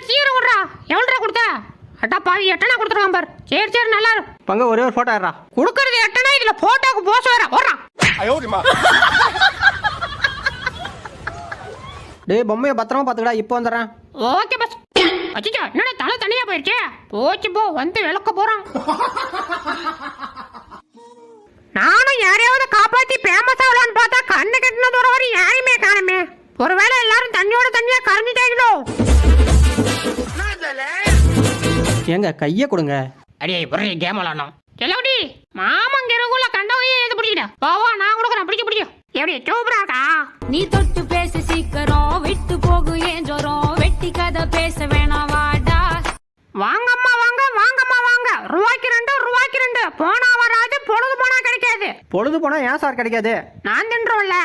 சீக்கிரம் விட்றா. எவ்வளோ கொடுத்த? அட்டா பாவி 8 கொடுத்துருவான் பாரு. சரி நல்லா இருக்கும். பங்க ஒரே ஒரு போட்டோ ஆடுறா. கொடுக்கறது 8 இதுல போட்டோக்கு போஸ் வேற ஓடுறா. டேய் பொம்மையை பத்திரமா பாத்துக்கடா, இப்போ வந்துடுறேன். Okay bus. அச்சிச்சா என்னடா தலை தனியா போயிடுச்சு. போச்சு போ, வந்து விளக்க போறான். நானும் யாரையாவது காப்பாத்தி ஃபேமஸ் ஆகலான்னு பார்த்தா கண்ணு கட்டின தூரம் வரை யாரையுமே காணுமே. ஒருவேளை எல்லாரும் தண்ணியோட தண்ணியா கரைஞ்சிட்டாங்களோ. ஏங்க கையை கொடுங்க. அடியே புரிய கேம் விளாடணும். செல்லவுடி மாமங்க இருக்குள்ள கண்டவையே எது பிடிக்கிட்ட பாவா, நான் கொடுக்குறேன். பிடிக்க எப்படி சூப்பரா இருக்கா? நீ தொட்டு பேச சீக்கிரம் விட்டு போகு ஏன் ஜோரம், வெட்டி கதை பேச வேணாம் வாடா. வாங்கம்மா வாங்க. ரூபாய்க்கு 2 போனா வராது, பொழுது போனா கிடைக்காது. பொழுது போனா ஏன் சார் கிடைக்காது? நான் தின்றோம்ல.